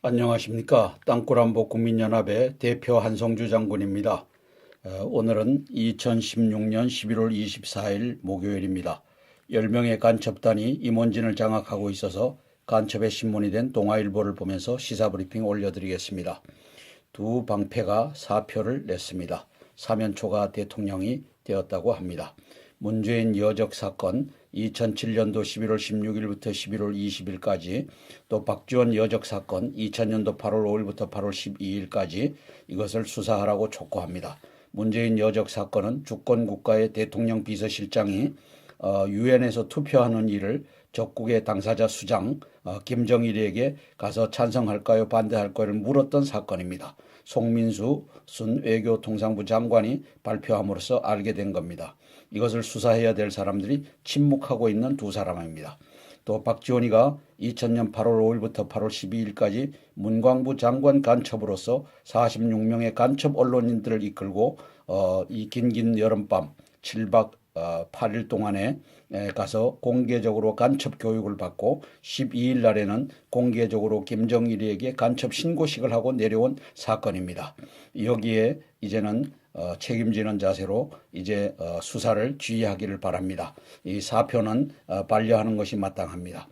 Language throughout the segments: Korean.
안녕하십니까. 땅굴안보 국민연합의 대표 한성주 장군입니다. 오늘은 2016년 11월 24일 목요일입니다. 10명의 간첩단이 임원진을 장악하고 있어서 간첩의 신문이 된 동아일보를 보면서 시사브리핑 올려드리겠습니다. 두 방패가 사표를 냈습니다. 사면초가 대통령이 되었다고 합니다. 문재인 여적 사건 2007년도 11월 16일부터 11월 20일까지 또 박지원 여적 사건 2000년도 8월 5일부터 8월 12일까지 이것을 수사하라고 촉구합니다. 문재인 여적 사건은 주권국가의 대통령 비서실장이 유엔에서 투표하는 일을 적국의 당사자 수장 김정일에게 가서 찬성할까요 반대할까요를 물었던 사건입니다. 송민수 전 외교통상부 장관이 발표함으로써 알게 된 겁니다. 이것을 수사해야 될 사람들이 침묵하고 있는 두 사람입니다. 또 박지원이가 2000년 8월 5일부터 8월 12일까지 문광부 장관 간첩으로서 46명의 간첩 언론인들을 이끌고 이 긴긴 여름밤 7박 8일 동안에 가서 공개적으로 간첩 교육을 받고 12일 날에는 공개적으로 김정일에게 간첩 신고식을 하고 내려온 사건입니다. 여기에 이제는 책임지는 자세로 이제 수사를 지휘하기를 바랍니다. 이 사표는 반려하는 것이 마땅합니다.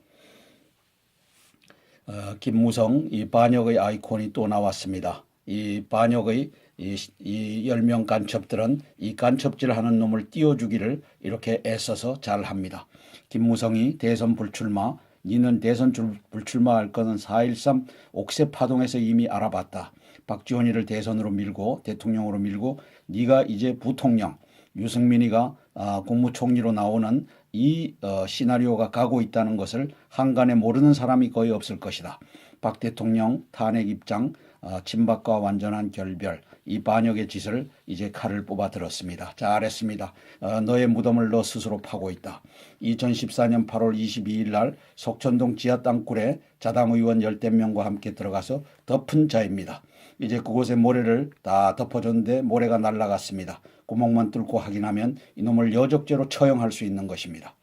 김무성 이 반역의 아이콘이 또 나왔습니다. 이 반역의 이 10명 간첩들은 이 간첩질하는 놈을 띄워주기를 이렇게 애써서 잘합니다. 김무성이 대선 불출마, 니는 대선 불출마할 거는 4.13 옥새 파동에서 이미 알아봤다. 박지원이를 대선으로 밀고 대통령으로 밀고 네가 이제 부통령, 유승민이가 국무총리로 나오는 이 시나리오가 가고 있다는 것을 한간에 모르는 사람이 거의 없을 것이다. 박 대통령 탄핵 입장, 친박과 완전한 결별, 이 반역의 짓을 이제 칼을 뽑아 들었습니다. 잘했습니다. 너의 무덤을 너 스스로 파고 있다. 2014년 8월 22일 날 석천동 지하 땅굴에 자당 의원 열댓 명과 함께 들어가서 덮은 자입니다. 이제 그곳에 모래를 다 덮어줬는데 모래가 날아갔습니다. 구멍만 뚫고 확인하면 이놈을 여적죄로 처형할 수 있는 것입니다.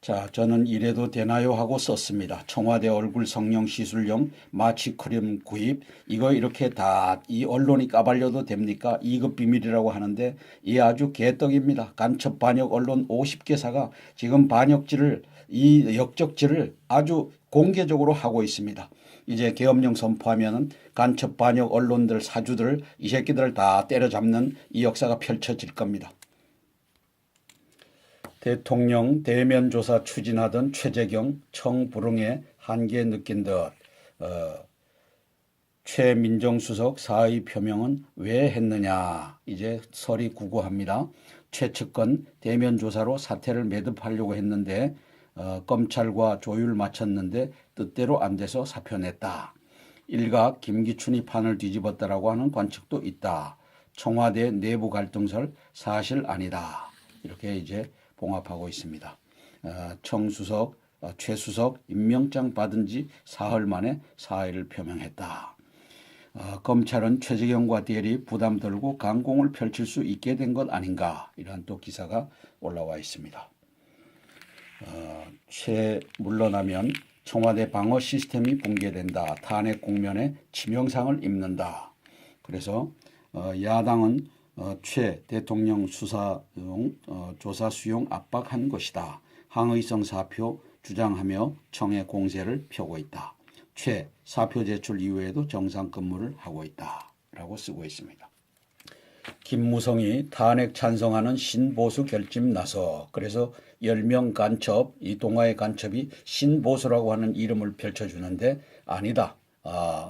자, 저는 이래도 되나요 하고 썼습니다. 청와대 얼굴 성형 시술용 마취크림 구입, 이거 이렇게 다 이 언론이 까발려도 됩니까? 2급 비밀이라고 하는데 이 아주 개떡입니다. 간첩 반역 언론 50개사가 지금 반역질을 이 역적질을 아주 공개적으로 하고 있습니다. 이제 계엄령 선포하면은 간첩 반역 언론들 사주들 이 새끼들을 다 때려잡는 이 역사가 펼쳐질 겁니다. 대통령 대면 조사 추진하던 최재경 청불응의 한계 느낀 듯 최민정수석 사의 표명은 왜 했느냐 이제 설이 구구합니다. 최측근 대면 조사로 사태를 매듭하려고 했는데 검찰과 조율 마쳤는데 뜻대로 안 돼서 사표 냈다. 일각 김기춘이 판을 뒤집었다라고 하는 관측도 있다. 청와대 내부 갈등설 사실 아니다. 이렇게 이제 봉합하고 있습니다. 청수석, 최수석 임명장 받은 지 사흘 만에 사의를 표명했다. 검찰은 최재경과 대리 부담 덜고 강공을 펼칠 수 있게 된 것 아닌가 이런 또 기사가 올라와 있습니다. 물러나면 청와대 방어 시스템이 붕괴된다. 탄핵 국면에 치명상을 입는다. 그래서 야당은 최 대통령 조사 수용 압박한 것이다. 항의성 사표 주장하며 청의 공세를 펴고 있다. 최 사표 제출 이후에도 정상 근무를 하고 있다. 라고 쓰고 있습니다. 김무성이 탄핵 찬성하는 신보수 결집 나서 그래서 10명 간첩, 이 동아의 간첩이 신보수라고 하는 이름을 펼쳐주는데 아니다.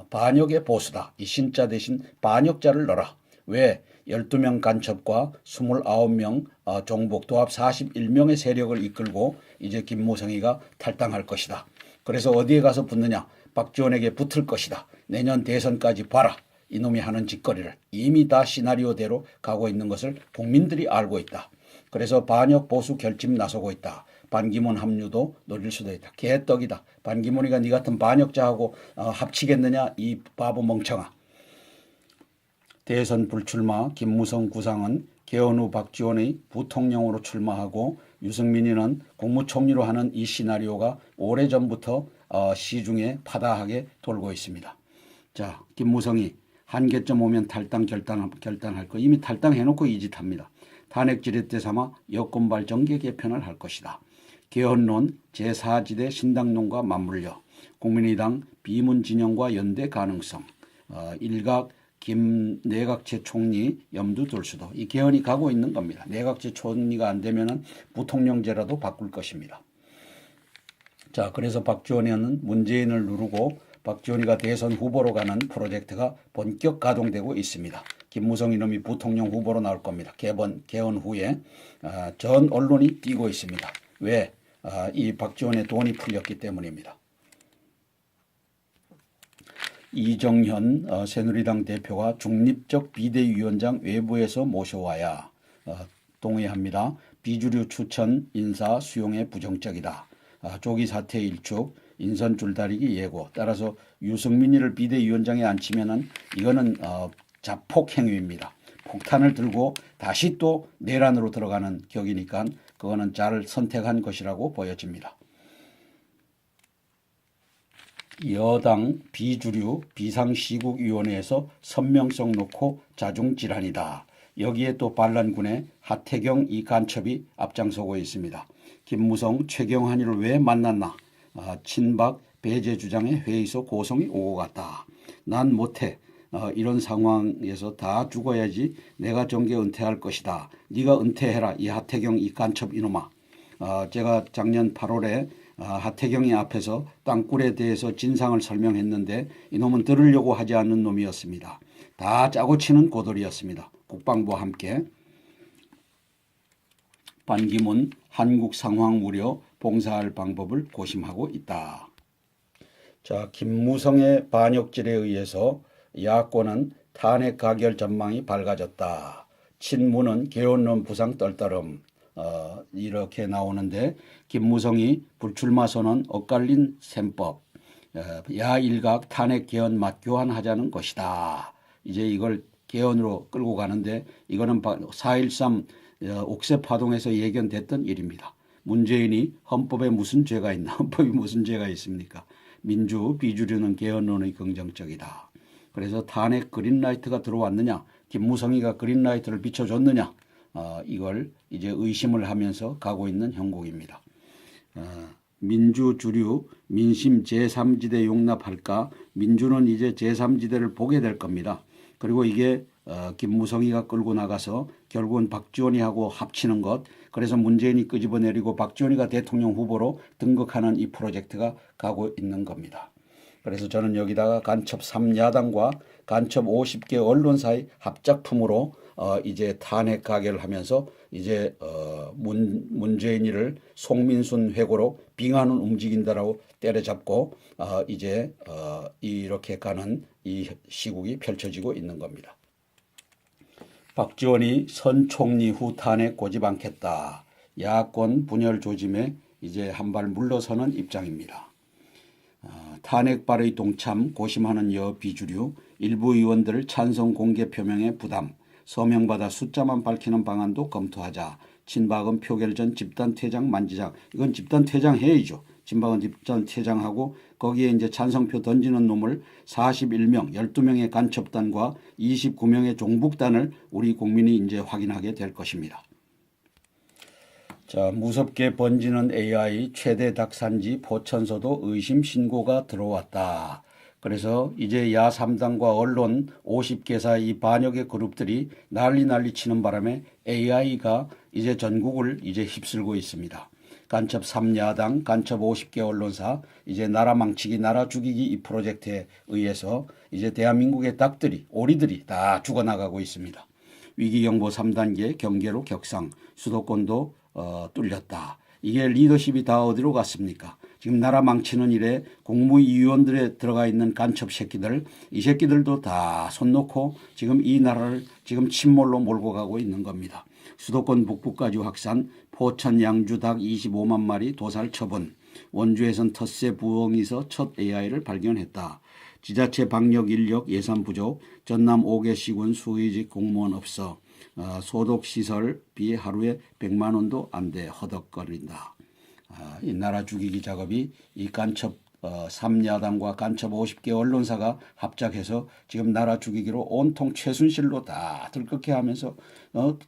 반역의 보수다. 이 신자 대신 반역자를 넣어라. 왜? 12명 간첩과 29명 종북 도합 41명의 세력을 이끌고 이제 김무성이가 탈당할 것이다. 그래서 어디에 가서 붙느냐? 박지원에게 붙을 것이다. 내년 대선까지 봐라. 이놈이 하는 짓거리를 이미 다 시나리오대로 가고 있는 것을 국민들이 알고 있다. 그래서 반역 보수 결집 나서고 있다. 반기문 합류도 노릴 수도 있다. 개떡이다. 반기문이가 네 같은 반역자하고 합치겠느냐 이 바보 멍청아. 대선 불출마 김무성 구상은 개헌 후 박지원의 부통령으로 출마하고 유승민이는 국무총리로 하는 이 시나리오가 오래전부터 시중에 파다하게 돌고 있습니다. 자, 김무성이 한계점 오면 탈당 결단할 거 이미 탈당해놓고 이 짓 합니다. 탄핵 지렛대 삼아 여권발 정계 개편을 할 것이다. 개헌론 제4지대 신당론과 맞물려 국민의당 비문 진영과 연대 가능성, 일각 김 내각제 총리 염두 둘 수도 이 개헌이 가고 있는 겁니다. 내각제 총리가 안 되면은 부통령제라도 바꿀 것입니다. 자, 그래서 박지원이는 문재인을 누르고 박지원이가 대선 후보로 가는 프로젝트가 본격 가동되고 있습니다. 김무성 이놈이 부통령 후보로 나올 겁니다. 개헌 후에 전 언론이 뛰고 있습니다. 왜? 이 박지원의 돈이 풀렸기 때문입니다. 이정현 새누리당 대표가 중립적 비대위원장 외부에서 모셔와야 동의합니다. 비주류 추천 인사 수용에 부정적이다. 조기 사퇴 일축 인선 줄다리기 예고. 따라서 유승민이를 비대위원장에 앉히면은 이거는 자폭 행위입니다. 폭탄을 들고 다시 또 내란으로 들어가는 격이니까 그거는 잘 선택한 것이라고 보여집니다. 여당 비주류 비상시국위원회에서 선명성 놓고 자중질환이다. 여기에 또 반란군의 하태경 이 간첩이 앞장서고 있습니다. 김무성 최경환이를 왜 만났나? 친박 배제 주장에 회의소 고성이 오고 갔다. 난 못해. 이런 상황에서 다 죽어야지 내가 정계 은퇴할 것이다. 네가 은퇴해라. 이 하태경 이 간첩 이놈아. 제가 작년 8월에 하태경이 앞에서 땅굴에 대해서 진상을 설명했는데 이놈은 들으려고 하지 않는 놈이었습니다. 다 짜고 치는 고돌이었습니다. 국방부와 함께. 반기문 한국 상황 우려 봉사할 방법을 고심하고 있다. 자, 김무성의 반역질에 의해서 야권은 탄핵 가결 전망이 밝아졌다. 친문은 개헌론 부상 떨떠름. 이렇게 나오는데 김무성이 불출마 선언 엇갈린 셈법. 야일각 탄핵 개헌 맞교환하자는 것이다. 이제 이걸 개헌으로 끌고 가는데 이거는 4.13 옥새 파동에서 예견됐던 일입니다. 문재인이 헌법에 무슨 죄가 있나? 헌법이 무슨 죄가 있습니까? 민주 비주류는 개헌론의 긍정적이다. 그래서 탄핵 그린라이트가 들어왔느냐? 김무성이가 그린라이트를 비춰줬느냐? 이걸 이제 의심을 하면서 가고 있는 형국입니다. 민주 주류 민심 제3지대 용납할까? 민주는 이제 제3지대를 보게 될 겁니다. 그리고 이게 김무성이가 끌고 나가서 결국은 박지원이하고 합치는 것, 그래서 문재인이 끄집어내리고 박지원이가 대통령 후보로 등극하는 이 프로젝트가 가고 있는 겁니다. 그래서 저는 여기다가 간첩 3야당과 간첩 50개 언론사의 합작품으로 이제 탄핵 가결을 하면서 이제 문재인이를 송민순 회고로 빙하는 움직인다라고 때려잡고 이제 이렇게 가는 이 시국이 펼쳐지고 있는 겁니다. 박지원이 선 총리 후 탄핵 고집 않겠다. 야권 분열 조짐에 이제 한 발 물러서는 입장입니다. 탄핵 발의 동참 고심하는 비주류 일부 의원들 찬성 공개 표명에 부담 서명받아 숫자만 밝히는 방안도 검토하자. 친박은 표결 전 집단 퇴장 만지작. 이건 집단 퇴장 해야죠. 친박은 집단 퇴장하고 거기에 이제 찬성표 던지는 놈을 41명, 12명의 간첩단과 29명의 종북단을 우리 국민이 이제 확인하게 될 것입니다. 자, 무섭게 번지는 AI 최대 닭산지 포천서도 의심 신고가 들어왔다. 그래서 이제 야3당과 언론 50개사 이 반역의 그룹들이 난리 치는 바람에 AI가 이제 전국을 이제 휩쓸고 있습니다. 간첩 3야당, 간첩 50개 언론사, 이제 나라 망치기, 나라 죽이기 이 프로젝트에 의해서 이제 대한민국의 닭들이, 오리들이 다 죽어나가고 있습니다. 위기경보 3단계 경계로 격상, 수도권도 뚫렸다. 이게 리더십이 다 어디로 갔습니까? 지금 나라 망치는 일에 국무위원들에 들어가 있는 간첩 새끼들, 이 새끼들도 다 손 놓고 지금 이 나라를 지금 침몰로 몰고 가고 있는 겁니다. 수도권 북부까지 확산, 포천 양주 닭 25만 마리 도살 처분, 원주에선 텃세 부엉이서 첫 AI를 발견했다. 지자체 방역 인력 예산 부족, 전남 5개 시군 수의직 공무원 없어, 소독시설비 하루에 100만 원도 안 돼 허덕거린다. 이 나라 죽이기 작업이 이 간첩 3야당과 간첩 50개 언론사가 합작해서 지금 나라 죽이기로 온통 최순실로 다 들끓게 하면서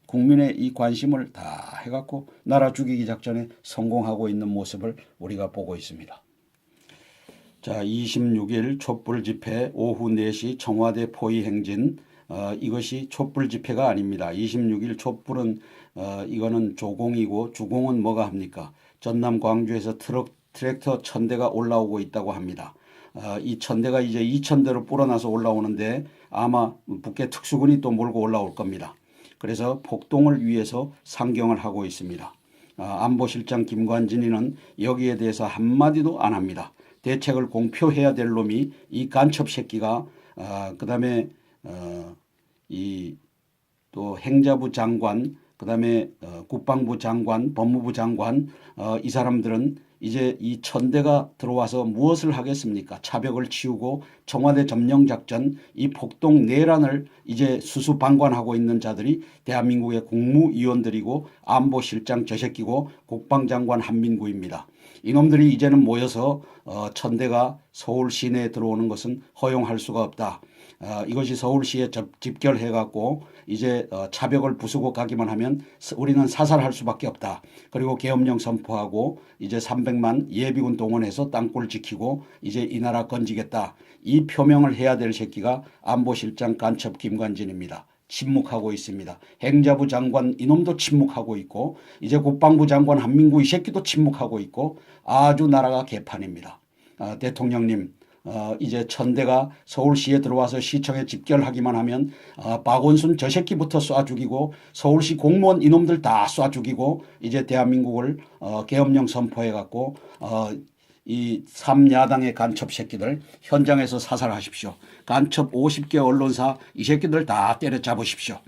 국민의 이 관심을 다 해갖고 나라 죽이기 작전에 성공하고 있는 모습을 우리가 보고 있습니다. 자, 26일 촛불 집회 오후 4시 청와대 포위 행진. 이것이 촛불 집회가 아닙니다. 26일 촛불은 이거는 조공이고 주공은 뭐가 합니까? 전남 광주에서 트랙터 1000대가 올라오고 있다고 합니다. 이 1000대가 이제 2000대로 불어나서 올라오는데 아마 북계 특수군이 또 몰고 올라올 겁니다. 그래서 폭동을 위해서 상경을 하고 있습니다. 안보실장 김관진이는 여기에 대해서 한마디도 안 합니다. 대책을 공표해야 될 놈이 이 간첩 새끼가 그다음에 이 또 행자부 장관, 그다음에 국방부 장관, 법무부 장관, 이 사람들은 이제 이 1000대가 들어와서 무엇을 하겠습니까? 차벽을 치우고 청와대 점령 작전, 이 폭동 내란을 이제 수수방관하고 있는 자들이 대한민국의 국무위원들이고 안보실장 저 새끼고 국방장관 한민구입니다. 이놈들이 이제는 모여서 1000대가 서울 시내에 들어오는 것은 허용할 수가 없다. 이것이 서울시에 집결해 갖고 이제 차벽을 부수고 가기만 하면 우리는 사살할 수밖에 없다. 그리고 계엄령 선포하고 이제 300만 예비군 동원해서 땅굴 지키고 이제 이 나라 건지겠다. 이 표명을 해야 될 새끼가 안보실장 간첩 김관진입니다. 침묵하고 있습니다. 행자부 장관 이놈도 침묵하고 있고 이제 국방부 장관 한민구 이 새끼도 침묵하고 있고 아주 나라가 개판입니다. 대통령님, 이제 1000대가 서울시에 들어와서 시청에 집결하기만 하면 박원순 저 새끼부터 쏴 죽이고 서울시 공무원 이놈들 다 쏴 죽이고 이제 대한민국을 계엄령 선포해 갖고 이 3야당의 간첩 새끼들 현장에서 사살하십시오. 간첩 50개 언론사 이 새끼들 다 때려잡으십시오.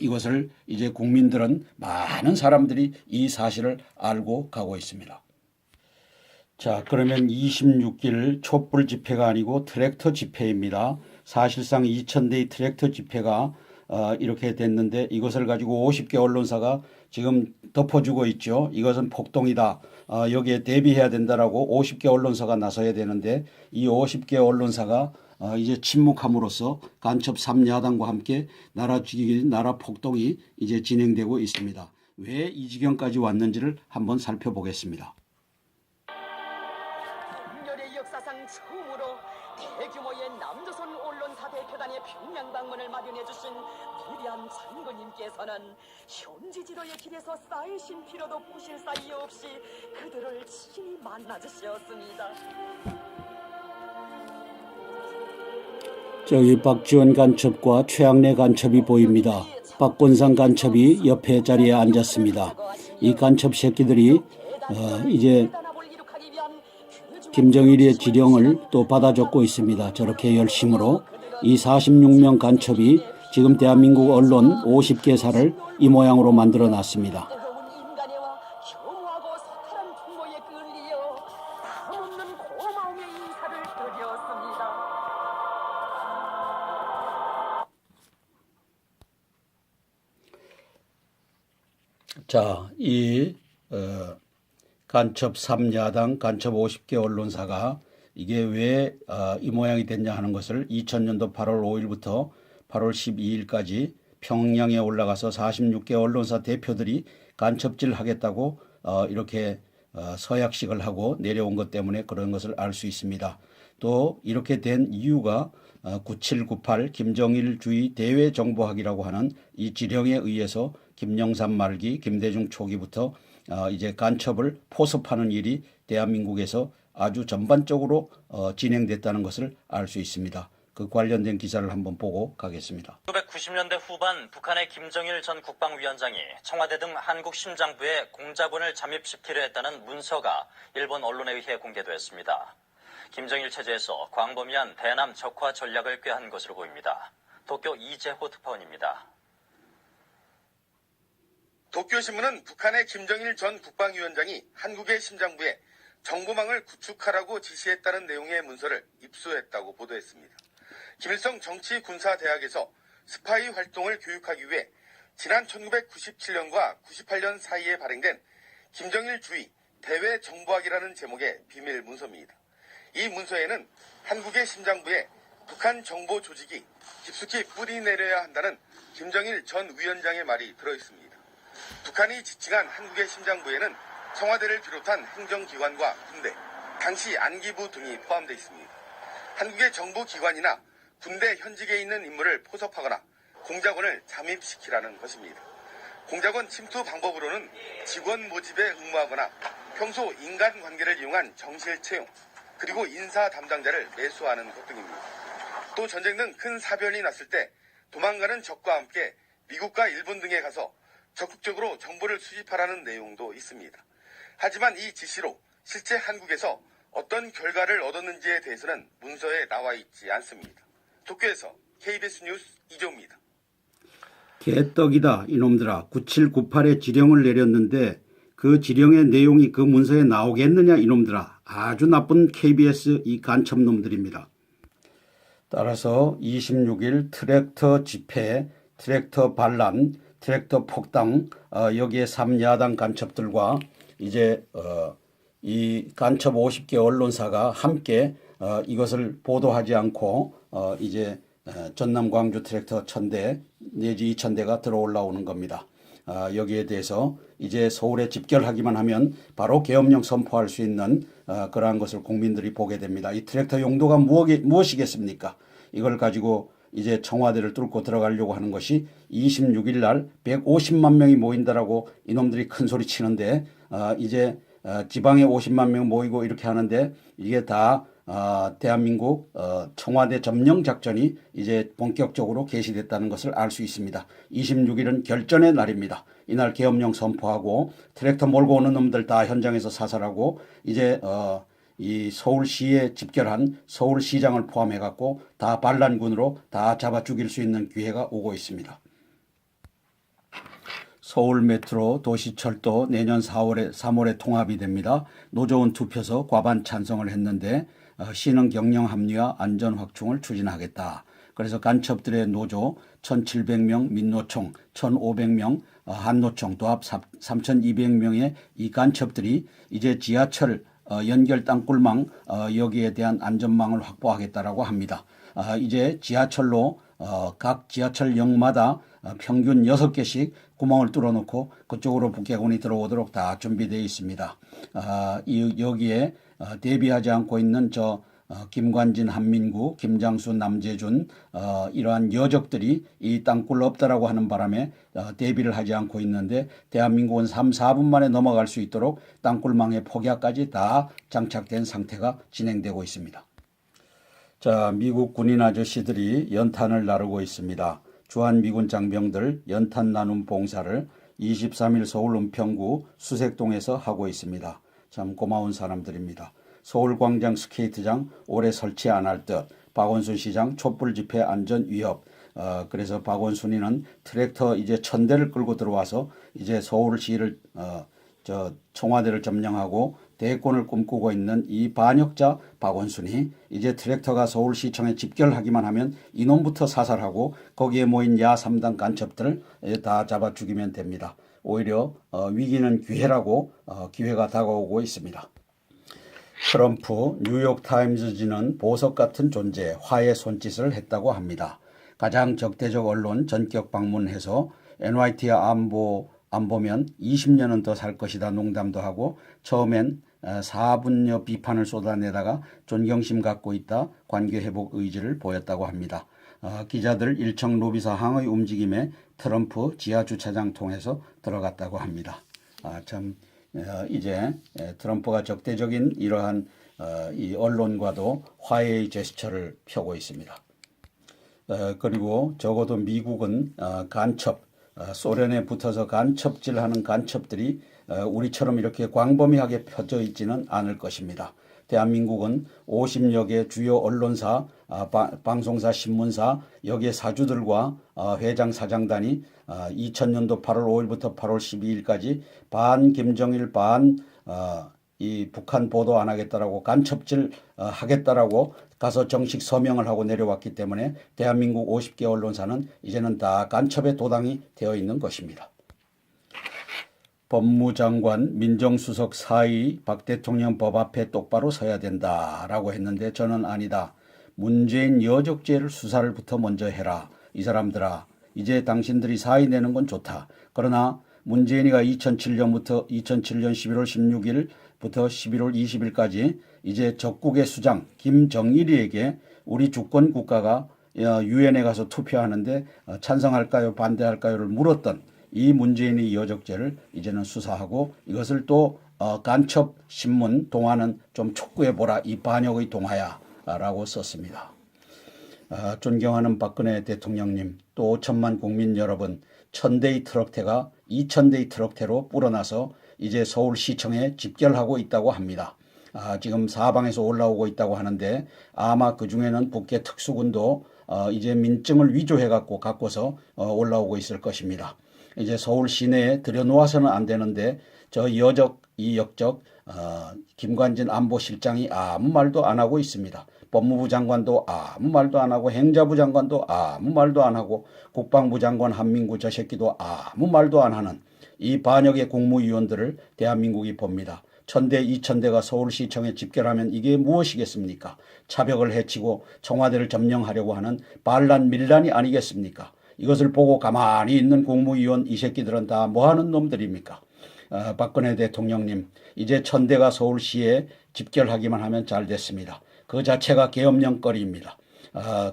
이것을 이제 국민들은 많은 사람들이 이 사실을 알고 가고 있습니다. 자, 그러면 26일 촛불 집회가 아니고 트랙터 집회입니다. 사실상 2000대의 트랙터 집회가 이렇게 됐는데 이것을 가지고 50개 언론사가 지금 덮어주고 있죠. 이것은 폭동이다. 여기에 대비해야 된다라고 50개 언론사가 나서야 되는데 이 50개 언론사가 이제 침묵함으로써 간첩 3야당과 함께 나라 죽이기, 나라 폭동이 이제 진행되고 있습니다. 왜 이 지경까지 왔는지를 한번 살펴보겠습니다. 인류의 역사상 처음으로 대규모의 남조선 언론사 대표단의 평양 방문을 마련해 주신 위대한 장군님께서는 현지 지도의 길에서 쌓이신 피로도 보실 사이 없이 그들을 친히 만나 주셨습니다. 저기 박지원 간첩과 최악래 간첩이 보입니다. 박건상 간첩이 옆에 자리에 앉았습니다. 이 간첩 새끼들이 이제 김정일의 지령을 또 받아줬고 있습니다. 저렇게 열심으로 이 46명 간첩이 지금 대한민국 언론 50개사를 이 모양으로 만들어 놨습니다. 자, 이 간첩 3야당, 간첩 50개 언론사가 이게 왜 이 모양이 됐냐 하는 것을 2000년도 8월 5일부터 8월 12일까지 평양에 올라가서 46개 언론사 대표들이 간첩질 하겠다고 이렇게 서약식을 하고 내려온 것 때문에 그런 것을 알 수 있습니다. 또 이렇게 된 이유가 9798 김정일주의 대외정보학이라고 하는 이 지령에 의해서 김영삼 말기, 김대중 초기부터 이제 간첩을 포섭하는 일이 대한민국에서 아주 전반적으로 진행됐다는 것을 알 수 있습니다. 그 관련된 기사를 한번 보고 가겠습니다. 1990년대 후반 북한의 김정일 전 국방위원장이 청와대 등 한국 심장부에 공자본을 잠입시키려 했다는 문서가 일본 언론에 의해 공개됐습니다. 김정일 체제에서 광범위한 대남 적화 전략을 꾀한 것으로 보입니다. 도쿄 이재호 특파원입니다. 도쿄신문은 북한의 김정일 전 국방위원장이 한국의 심장부에 정보망을 구축하라고 지시했다는 내용의 문서를 입수했다고 보도했습니다. 김일성 정치군사대학에서 스파이 활동을 교육하기 위해 지난 1997년과 98년 사이에 발행된 김정일 주의 대외 정보학이라는 제목의 비밀 문서입니다. 이 문서에는 한국의 심장부에 북한 정보 조직이 깊숙이 뿌리 내려야 한다는 김정일 전 위원장의 말이 들어있습니다. 북한이 지칭한 한국의 심장부에는 청와대를 비롯한 행정기관과 군대, 당시 안기부 등이 포함되어 있습니다. 한국의 정부기관이나 군대 현직에 있는 인물을 포섭하거나 공작원을 잠입시키라는 것입니다. 공작원 침투 방법으로는 직원 모집에 응모하거나 평소 인간관계를 이용한 정실 채용, 그리고 인사 담당자를 매수하는 것 등입니다. 또 전쟁 등 큰 사변이 났을 때 도망가는 적과 함께 미국과 일본 등에 가서 적극적으로 정보를 수집하라는 내용도 있습니다. 하지만 이 지시로 실제 한국에서 어떤 결과를 얻었는지에 대해서는 문서에 나와 있지 않습니다. 도쿄에서 KBS 뉴스 이종입니다. 개떡이다 이놈들아. 9798에 지령을 내렸는데 그 지령의 내용이 그 문서에 나오겠느냐 이놈들아. 아주 나쁜 KBS 이 간첩놈들입니다. 따라서 26일 트랙터 집회, 트랙터 반란, 트랙터 폭당, 여기에 3야당 간첩들과 이제 이 간첩 50개 언론사가 함께 이것을 보도하지 않고 이제 전남 광주 트랙터 1000대 내지 2000대가 들어 올라오는 겁니다. 여기에 대해서 이제 서울에 집결하기만 하면 바로 계엄령 선포할 수 있는 그러한 것을 국민들이 보게 됩니다. 이 트랙터 용도가 무엇이겠습니까? 이걸 가지고 이제 청와대를 뚫고 들어가려고 하는 것이 26일 날 150만 명이 모인다라고 이놈들이 큰 소리 치는데 이제 지방에 50만 명 모이고 이렇게 하는데 이게 다 대한민국 청와대 점령 작전이 이제 본격적으로 개시됐다는 것을 알 수 있습니다. 26일은 결전의 날입니다. 이날 계엄령 선포하고 트랙터 몰고 오는 놈들 다 현장에서 사살하고 이제 이 서울시에 집결한 서울시장을 포함해 갖고 다 반란군으로 다 잡아 죽일 수 있는 기회가 오고 있습니다. 서울 메트로 도시철도 내년 3월에 통합이 됩니다. 노조원 투표서 과반 찬성을 했는데 시는 경영 합리화 안전 확충을 추진하겠다. 그래서 간첩들의 노조 1,700명 민노총 1,500명 한노총 도합 3,200명의 이 간첩들이 이제 지하철 연결 땅굴망 여기에 대한 안전망을 확보하겠다라고 합니다. 이제 지하철로 각 지하철역마다 평균 6개씩 구멍을 뚫어놓고 그쪽으로 북괴군이 들어오도록 다 준비되어 있습니다. 여기에 대비하지 않고 있는 김관진 한민구, 김장수 남재준 이러한 여적들이 이 땅굴 없다라고 하는 바람에 대비를 하지 않고 있는데 대한민국은 3, 4분 만에 넘어갈 수 있도록 땅굴망의 폭야까지 다 장착된 상태가 진행되고 있습니다. 자, 미국 군인 아저씨들이 연탄을 나르고 있습니다. 주한미군 장병들 연탄 나눔 봉사를 23일 서울 은평구 수색동에서 하고 있습니다. 참 고마운 사람들입니다. 서울광장 스케이트장 올해 설치 안 할 듯, 박원순 시장 촛불 집회 안전 위협. 그래서 박원순이는 트랙터 이제 1000대를 끌고 들어와서 이제 서울시를 청와대를 점령하고 대권을 꿈꾸고 있는 이 반역자 박원순이 이제 트랙터가 서울시청에 집결하기만 하면 이놈부터 사살하고 거기에 모인 야 3당 간첩들 다 잡아 죽이면 됩니다. 오히려 위기는 기회라고 기회가 다가오고 있습니다. 트럼프 뉴욕타임즈지는 보석 같은 존재 화해 손짓을 했다고 합니다. 가장 적대적 언론 전격 방문해서 NYT 안 보면 20년은 더 살 것이다 농담도 하고 처음엔 4분여 비판을 쏟아내다가 존경심 갖고 있다 관계 회복 의지를 보였다고 합니다. 기자들 일청 로비사 항의 움직임에 트럼프 지하주차장 통해서 들어갔다고 합니다. 이제 트럼프가 적대적인 이러한 이 언론과도 화해의 제스처를 펴고 있습니다. 그리고 적어도 미국은 간첩, 소련에 붙어서 간첩질하는 간첩들이 우리처럼 이렇게 광범위하게 펴져 있지는 않을 것입니다. 대한민국은 50여 개 주요 언론사, 방송사, 신문사, 여기에 사주들과 회장, 사장단이 2000년도 8월 5일부터 8월 12일까지 반 김정일, 반 이 북한 보도 안 하겠다라고 간첩질 하겠다라고 가서 정식 서명을 하고 내려왔기 때문에 대한민국 50개 언론사는 이제는 다 간첩의 도당이 되어 있는 것입니다. 법무장관 민정수석 사의 박 대통령 법 앞에 똑바로 서야 된다라고 했는데 저는 아니다. 문재인 여적죄를 수사를부터 먼저 해라. 이 사람들아, 이제 당신들이 사의 내는 건 좋다. 그러나 문재인이가 2007년 11월 16일부터 11월 20일까지 이제 적국의 수장 김정일이에게 우리 주권 국가가 유엔에 가서 투표하는데 찬성할까요 반대할까요를 물었던 이 문재인의 여적죄를 이제는 수사하고 이것을 또 간첩 신문 동화는 좀 촉구해보라. 이 반역의 동화야 라고 썼습니다. 존경하는 박근혜 대통령님, 또 5천만 국민 여러분, 1000대의 트럭대가 2000대의 트럭대로 불어나서 이제 서울시청에 집결하고 있다고 합니다. 지금 사방에서 올라오고 있다고 하는데 아마 그 중에는 북계 특수군도 이제 민증을 위조해갖고 갖고서 올라오고 있을 것입니다. 이제 서울 시내에 들여놓아서는 안 되는데 저 여적, 이 역적 김관진 안보실장이 아무 말도 안 하고 있습니다. 법무부 장관도 아무 말도 안 하고 행자부 장관도 아무 말도 안 하고 국방부 장관 한민구 저 새끼도 아무 말도 안 하는 이 반역의 국무위원들을 대한민국이 봅니다. 1000대 2000대가 서울시청에 집결하면 이게 무엇이겠습니까? 차벽을 해치고 청와대를 점령하려고 하는 반란 밀란이 아니겠습니까? 이것을 보고 가만히 있는 국무위원 이 새끼들은 다 뭐하는 놈들입니까? 박근혜 대통령님, 이제 1000대가 서울시에 집결하기만 하면 잘 됐습니다. 그 자체가 계엄령거리입니다.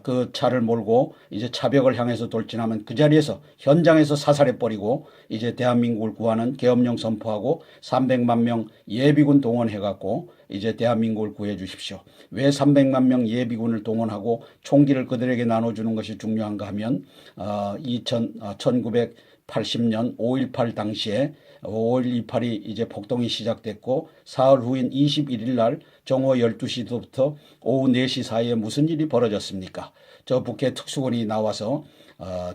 그 차를 몰고 이제 차벽을 향해서 돌진하면 그 자리에서 현장에서 사살해버리고 이제 대한민국을 구하는 계엄령 선포하고 300만 명 예비군 동원해갖고 이제 대한민국을 구해 주십시오. 왜 300만 명 예비군을 동원하고 총기를 그들에게 나눠주는 것이 중요한가 하면 1980년 5.18 당시에 5월 28이 이제 폭동이 시작됐고 사흘 후인 21일 날 정오 12시부터 오후 4시 사이에 무슨 일이 벌어졌습니까? 저 북해 특수군이 나와서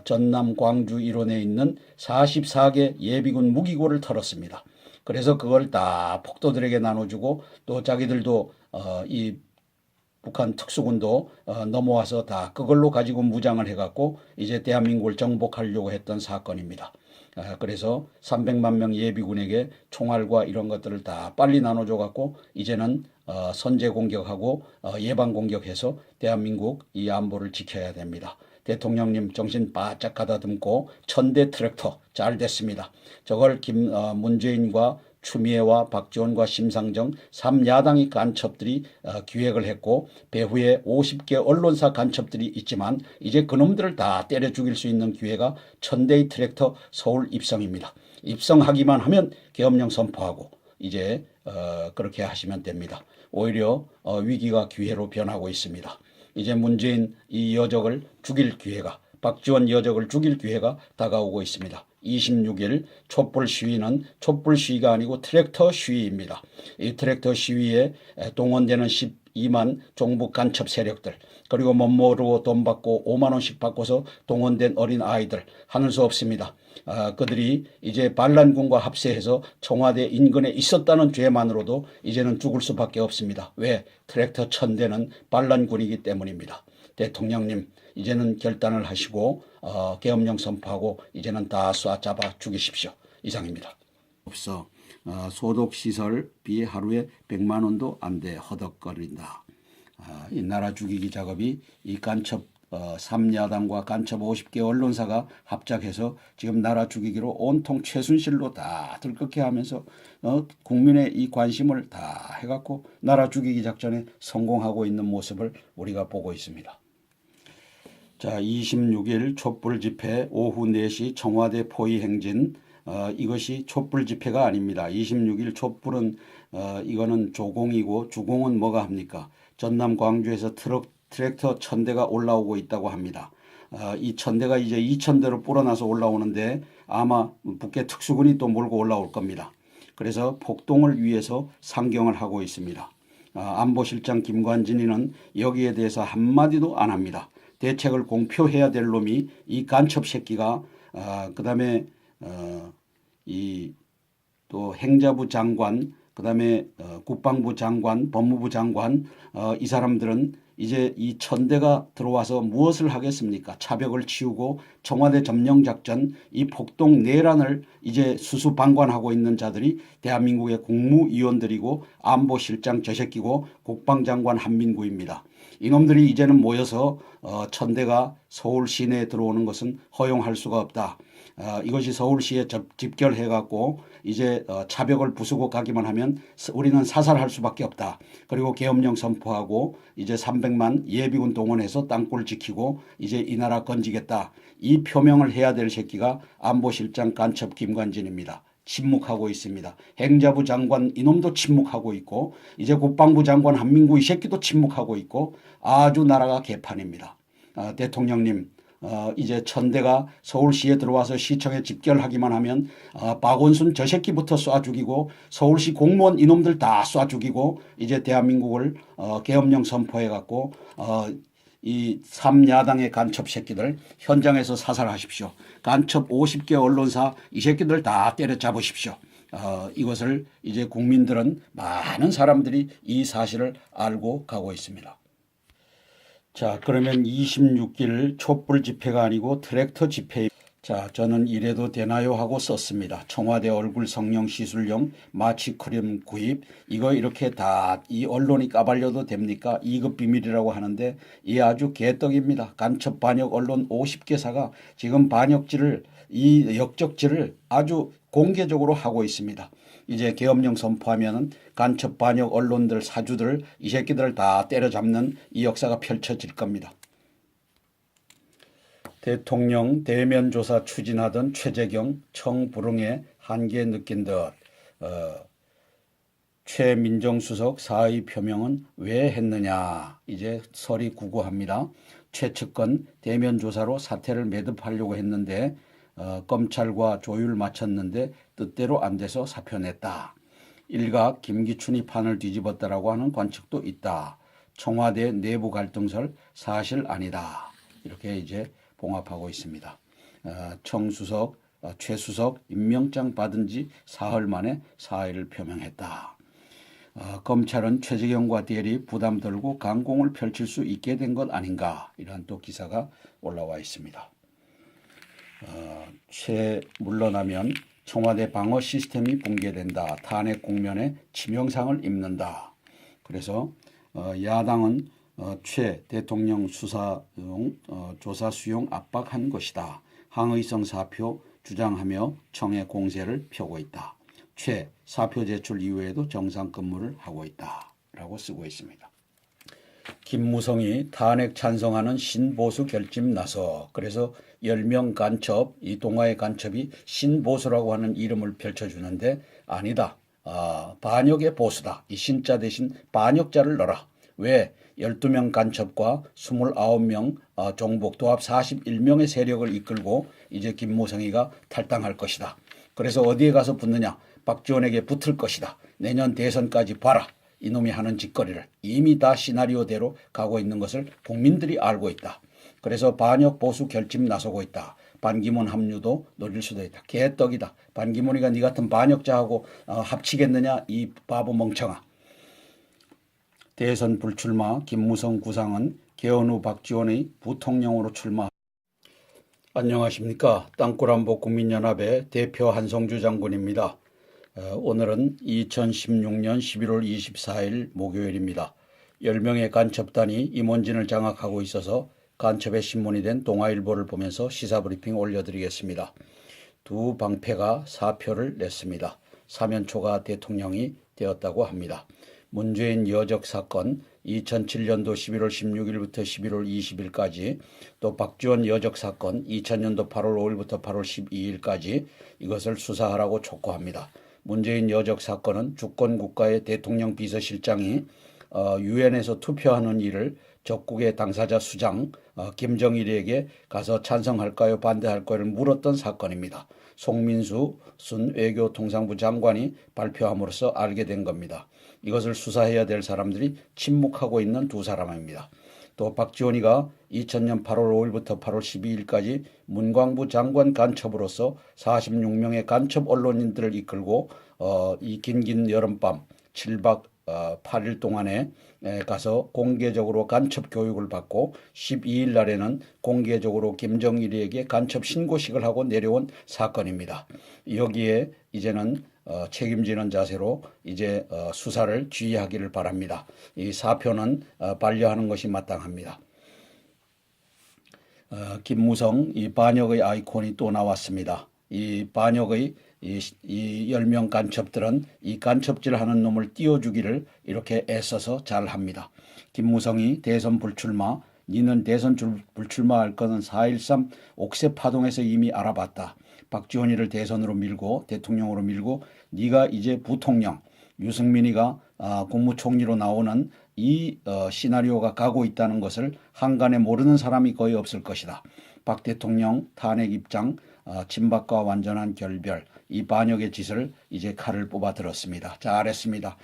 전남 광주 일원에 있는 44개 예비군 무기고를 털었습니다. 그래서 그걸 다 폭도들에게 나눠주고 또 자기들도 이 북한 특수군도 넘어와서 다 그걸로 가지고 무장을 해갖고 이제 대한민국을 정복하려고 했던 사건입니다. 그래서 300만 명 예비군에게 총알과 이런 것들을 다 빨리 나눠줘갖고 이제는 선제 공격하고 예방 공격해서 대한민국 이 안보를 지켜야 됩니다. 대통령님 정신 바짝 가다듬고 1000대 트랙터 잘 됐습니다. 저걸 문재인과 추미애와 박지원과 심상정 3야당의 간첩들이 기획을 했고 배후에 50개 언론사 간첩들이 있지만 이제 그놈들을 다 때려 죽일 수 있는 기회가 1000대의 트랙터 서울 입성입니다. 입성하기만 하면 계엄령 선포하고 이제 그렇게 하시면 됩니다. 오히려 위기가 기회로 변하고 있습니다. 이제 문재인 이 여적을 죽일 기회가 박지원 여적을 죽일 기회가 다가오고 있습니다. 26일 촛불 시위는 촛불 시위가 아니고 트랙터 시위입니다. 이 트랙터 시위에 동원되는 12만 종북 간첩 세력들 그리고 못 모르고 돈 받고 5만 원씩 받고서 동원된 어린 아이들 하늘 수 없습니다. 그들이 이제 반란군과 합세해서 청와대 인근에 있었다는 죄만으로도 이제는 죽을 수밖에 없습니다. 왜? 트랙터 1000대는 반란군이기 때문입니다. 대통령님 이제는 결단을 하시고 계엄령 선포하고 이제는 다 쏴잡아 죽이십시오. 이상입니다. 없어. 소독시설비 하루에 100만 원도 안 돼. 허덕거린다. 이 나라 죽이기 작업이 이 간첩 3야당과 간첩 50개 언론사가 합작해서 지금 나라 죽이기로 온통 최순실로 다 들끓게 하면서 국민의 이 관심을 다 해갖고 나라 죽이기 작전에 성공하고 있는 모습을 우리가 보고 있습니다. 자, 26일 촛불 집회 오후 4시 청와대 포위 행진 이것이 촛불 집회가 아닙니다. 26일 촛불은 이거는 조공이고 주공은 뭐가 합니까? 전남 광주에서 트랙터 1000대가 올라오고 있다고 합니다. 이 1000대가 이제 2000대로 불어나서 올라오는데 아마 북계 특수군이 또 몰고 올라올 겁니다. 그래서 폭동을 위해서 상경을 하고 있습니다. 안보실장 김관진이는 여기에 대해서 한마디도 안 합니다. 대책을 공표해야 될 놈이 이 간첩 새끼가 그다음에 이 또 행자부 장관 그다음에 국방부 장관, 법무부 장관, 이 사람들은 이제 이 천대가 들어와서 무엇을 하겠습니까? 차벽을 치우고 청와대 점령작전, 이 폭동 내란을 이제 수수방관하고 있는 자들이 대한민국의 국무위원들이고 안보실장 저 새끼고 국방장관 한민구입니다. 이놈들이 이제는 모여서 천대가 서울 시내에 들어오는 것은 허용할 수가 없다. 이것이 서울시에 집결해갖고 이제 차벽을 부수고 가기만 하면 우리는 사살할 수밖에 없다. 그리고 계엄령 선포하고 이제 300만 예비군 동원해서 땅굴 지키고 이제 이 나라 건지겠다. 이 표명을 해야 될 새끼가 안보실장 간첩 김관진입니다. 침묵하고 있습니다. 행자부 장관 이놈도 침묵하고 있고 이제 국방부 장관 한민구 이 새끼도 침묵하고 있고 아주 나라가 개판입니다. 대통령님 이제 천대가 서울시에 들어와서 시청에 집결하기만 하면 박원순 저 새끼부터 쏴 죽이고 서울시 공무원 이놈들 다 쏴 죽이고 이제 대한민국을 계엄령 선포해갖고 이 3야당의 간첩 새끼들 현장에서 사살하십시오. 간첩 50개 언론사 이 새끼들 다 때려잡으십시오. 이것을 이제 국민들은 많은 사람들이 이 사실을 알고 가고 있습니다. 자, 그러면 26일 촛불 집회가 아니고 트랙터 집회. 자, 저는 이래도 되나요 하고 썼습니다. 청와대 얼굴 성형 시술용 마취 크림 구입 이거 이렇게 다 이 언론이 까발려도 됩니까? 2급 비밀이라고 하는데 이 아주 개떡입니다. 간첩 반역 언론 50개사가 지금 반역질을 이 역적질을 아주 공개적으로 하고 있습니다. 이제 계엄령 선포하면은 간첩 반역 언론들 사주들 이 새끼들을 다 때려잡는 이 역사가 펼쳐질 겁니다. 대통령 대면 조사 추진하던 최재경 청불응의 한계 느낀 듯 최 민정수석 사의 표명은 왜 했느냐 이제 설이 구구합니다. 최측근 대면 조사로 사태를 매듭하려고 했는데 검찰과 조율 마쳤는데 뜻대로 안 돼서 사표 냈다. 일각 김기춘이 판을 뒤집었다라고 하는 관측도 있다. 청와대 내부 갈등설 사실 아니다. 이렇게 이제 봉합하고 있습니다. 청수석, 최수석 임명장 받은 지 사흘 만에 사의를 표명했다. 검찰은 최재경과 대리 부담 덜고 강공을 펼칠 수 있게 된 것 아닌가 이런 또 기사가 올라와 있습니다. 최 물러나면 청와대 방어 시스템이 붕괴된다. 탄핵 국면에 치명상을 입는다. 그래서 야당은 최 대통령 조사 수용 압박한 것이다. 항의성 사표 주장하며 청의 공세를 펴고 있다. 최 사표 제출 이후에도 정상 근무를 하고 있다. 라고 쓰고 있습니다. 김무성이 탄핵 찬성하는 신보수 결집 나서 그래서 10명 간첩 이 동아의 간첩이 신보수라고 하는 이름을 펼쳐주는데 아니다. 반역의 보수다. 이 신자 대신 반역자를 넣어라. 왜? 12명 간첩과 29명 종북 도합 41명의 세력을 이끌고 이제 김무성이가 탈당할 것이다. 그래서 어디에 가서 붙느냐? 박지원에게 붙을 것이다. 내년 대선까지 봐라. 이놈이 하는 짓거리를 이미 다 시나리오대로 가고 있는 것을 국민들이 알고 있다. 그래서 반역 보수 결집 나서고 있다. 반기문 합류도 노릴 수도 있다. 개떡이다. 반기문이가 네 같은 반역자하고 합치겠느냐 이 바보 멍청아. 대선 불출마 김무성 구상은 개헌 후 박지원의 부통령으로 출마. 안녕하십니까. 땅굴안보 국민연합의 대표 한성주 장군입니다. 오늘은 2016년 11월 24일 목요일입니다. 10명의 간첩단이 임원진을 장악하고 있어서 간첩의 신문이 된 동아일보를 보면서 시사브리핑 올려드리겠습니다. 두 방패가 사표를 냈습니다. 사면초가 대통령이 되었다고 합니다. 문재인 여적 사건 2007년도 11월 16일부터 11월 20일까지 또 박지원 여적 사건 2000년도 8월 5일부터 8월 12일까지 이것을 수사하라고 촉구합니다. 문재인 여적 사건은 주권국가의 대통령 비서실장이 유엔에서 투표하는 일을 적국의 당사자 수장 김정일에게 가서 찬성할까요 반대할까요를 물었던 사건입니다. 송민수 순 외교통상부 장관이 발표함으로써 알게 된 겁니다. 이것을 수사해야 될 사람들이 침묵하고 있는 두 사람입니다. 또 박지원이가 2000년 8월 5일부터 8월 12일까지 문광부 장관 간첩으로서 46명의 간첩 언론인들을 이끌고 이 긴긴 여름밤 7박 8일 동안에 가서 공개적으로 간첩 교육을 받고 12일 날에는 공개적으로 김정일에게 간첩 신고식을 하고 내려온 사건입니다. 여기에 이제는 책임지는 자세로 이제 수사를 지휘하기를 바랍니다. 이 사표는 반려하는 것이 마땅합니다. 김무성 이 반역의 아이콘이 또 나왔습니다. 이 반역의 이 10명 간첩들은 이 간첩질하는 놈을 띄워주기를 이렇게 애써서 잘합니다. 김무성이 대선 불출마, 니는 대선 불출마할 거는 4.13 옥새 파동에서 이미 알아봤다. 박지원이를 대선으로 밀고 대통령으로 밀고 네가 이제 부통령, 유승민이가 국무총리로 나오는 이 시나리오가 가고 있다는 것을 한간에 모르는 사람이 거의 없을 것이다. 박 대통령 탄핵 입장, 친박과 완전한 결별, 이 반역의 짓을 이제 칼을 뽑아 들었습니다. 잘했습니다.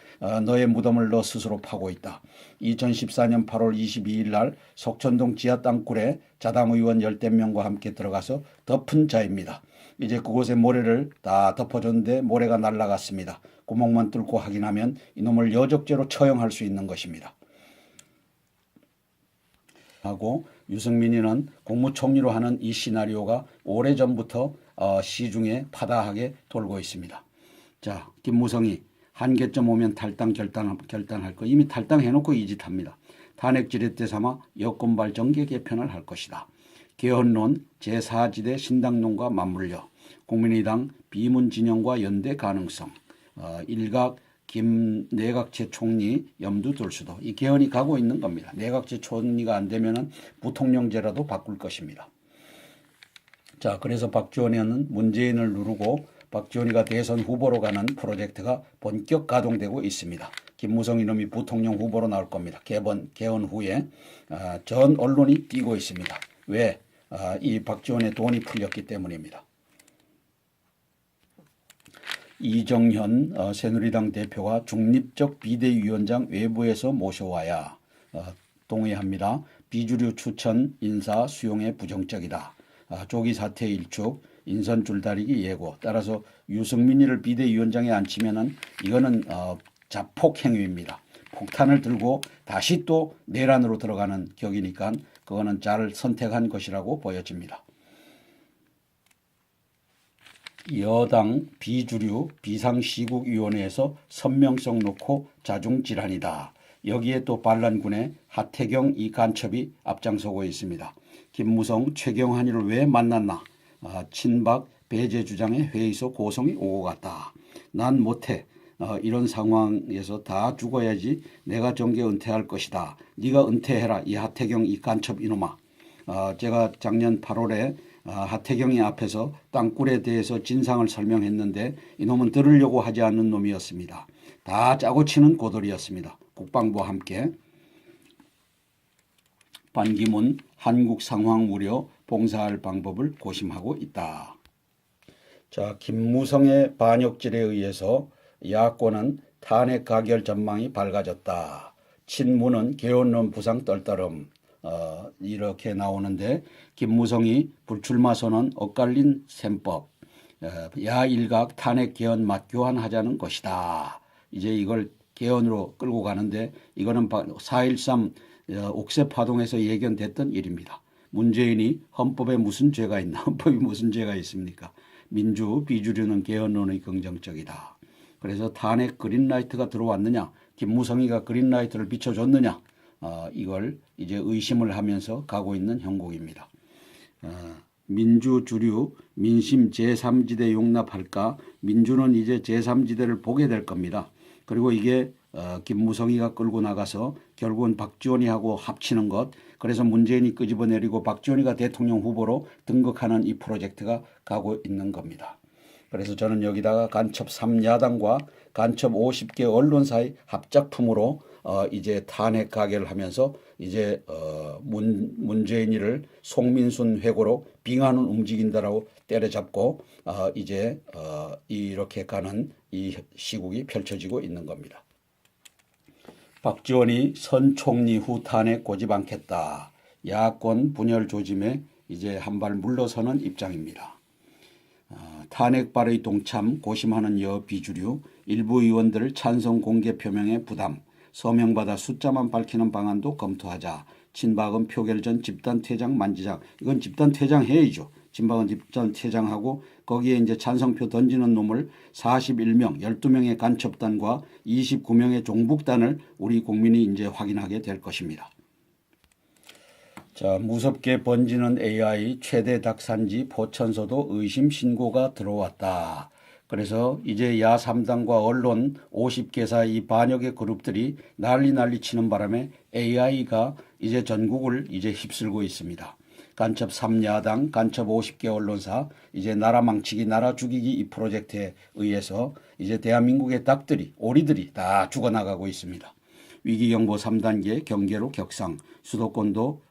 너의 무덤을 너 스스로 파고 있다. 2014년 8월 22일 날 석천동 지하 땅굴에 자당 의원 10대 명과 함께 들어가서 덮은 자입니다. 이제 그곳에 모래를 다 덮어줬는데 모래가 날아갔습니다. 구멍만 뚫고 확인하면 이놈을 여적죄로 처형할 수 있는 것입니다. 하고 유승민이는 국무총리로 하는 이 시나리오가 오래전부터 시중에 파다하게 돌고 있습니다. 자, 김무성이 한계점 오면 탈당 결단할 거 이미 탈당해놓고 이 짓 합니다. 탄핵 지렛대 삼아 여권발 정계 개편을 할 것이다. 개헌론 제4지대 신당론과 맞물려 국민의당 비문 진영과 연대 가능성, 일각 김 내각제 총리 염두 둘 수도 이 개헌이 가고 있는 겁니다. 내각제 총리가 안 되면은 부통령제라도 바꿀 것입니다. 자, 그래서 박지원이는 문재인을 누르고 박지원이가 대선 후보로 가는 프로젝트가 본격 가동되고 있습니다. 김무성 이놈이 부통령 후보로 나올 겁니다. 개헌 후에 전 언론이 뛰고 있습니다. 왜? 이 박지원의 돈이 풀렸기 때문입니다. 이정현 새누리당 대표가 중립적 비대위원장 외부에서 모셔와야 동의합니다. 비주류 추천 인사 수용에 부정적이다. 조기 사퇴 일축, 인선 줄다리기 예고. 따라서 유승민이를 비대위원장에 앉히면은 이거는 자폭 행위입니다. 폭탄을 들고 다시 또 내란으로 들어가는 격이니까 그거는 잘 선택한 것이라고 보여집니다. 여당 비주류 비상시국위원회에서 선명성 놓고 자중질환이다. 여기에 또 반란군의 하태경 이 간첩이 앞장서고 있습니다. 김무성 최경환이를 왜 만났나? 친박 배제 주장에 회의소 고성이 오고 갔다. 난 못해. 이런 상황에서 다 죽어야지 내가 정계 은퇴할 것이다. 네가 은퇴해라. 이 하태경 이 간첩 이놈아. 제가 작년 8월에 하태경이 앞에서 땅굴에 대해서 진상을 설명했는데 이놈은 들으려고 하지 않는 놈이었습니다. 다 짜고 치는 고돌이었습니다. 국방부와 함께. 반기문 한국 상황 우려 봉사할 방법을 고심하고 있다. 자, 김무성의 반역질에 의해서 야권은 탄핵 가결 전망이 밝아졌다. 친문은 개헌론 부상 떨떠름. 이렇게 나오는데 김무성이 불출마 선언 엇갈린 셈법, 야일각 탄핵 개헌 맞교환하자는 것이다. 이제 이걸 개헌으로 끌고 가는데 이거는 4.13 옥새 파동에서 예견됐던 일입니다. 문재인이 헌법에 무슨 죄가 있나? 헌법이 무슨 죄가 있습니까? 민주 비주류는 개헌론의 긍정적이다. 그래서 탄핵 그린라이트가 들어왔느냐? 김무성이가 그린라이트를 비춰줬느냐? 이걸 이제 의심을 하면서 가고 있는 형국입니다. 민주주류 민심 제3지대 용납할까? 민주는 이제 제3지대를 보게 될 겁니다. 그리고 이게 김무성이가 끌고 나가서 결국은 박지원이하고 합치는 것, 그래서 문재인이 끄집어내리고 박지원이가 대통령 후보로 등극하는 이 프로젝트가 가고 있는 겁니다. 그래서 저는 여기다가 간첩 3야당과 간첩 50개 언론사의 합작품으로 이제 탄핵 가결을 하면서 이제 문재인이를 송민순 회고로 빙하는 움직인다라고 때려잡고 이제 이렇게 가는 이 시국이 펼쳐지고 있는 겁니다. 박지원이 선 총리 후 탄핵 고집 않겠다. 야권 분열 조짐에 이제 한 발 물러서는 입장입니다. 탄핵 발의 동참 고심하는 여 비주류 일부 의원들 찬성 공개 표명에 부담, 서명받아 숫자만 밝히는 방안도 검토하자. 친박은 표결 전 집단 퇴장 만지작. 이건 집단 퇴장해야죠. 친박은 집단 퇴장하고 거기에 이제 찬성표 던지는 놈을 41명, 12명의 간첩단과 29명의 종북단을 우리 국민이 이제 확인하게 될 것입니다. 자, 무섭게 번지는 AI 최대 닭산지 포천서도 의심 신고가 들어왔다. 그래서 이제 야 3당과 언론 50개사 이 반역의 그룹들이 난리 치는 바람에 AI가 이제 전국을 이제 휩쓸고 있습니다. 간첩 3야당, 간첩 50개 언론사, 이제 나라 망치기, 나라 죽이기 이 프로젝트에 의해서 이제 대한민국의 닭들이, 오리들이 다 죽어나가고 있습니다. 위기경보 3단계 경계로 격상, 수도권도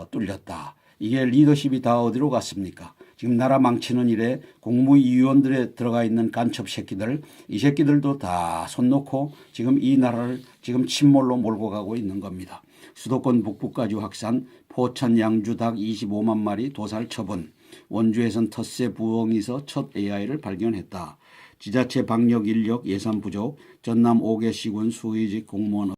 뚫렸다. 이게 리더십이 다 어디로 갔습니까? 지금 나라 망치는 일에 국무위원들에 들어가 있는 간첩 새끼들, 이 새끼들도 다 손 놓고 지금 이 나라를 지금 침몰로 몰고 가고 있는 겁니다. 수도권 북부까지 확산, 포천 양주 닭 25만 마리 도살 처분, 원주에선 텃세 부엉이서 첫 AI를 발견했다. 지자체 방역 인력 예산 부족, 전남 5개 시군 수의직 공무원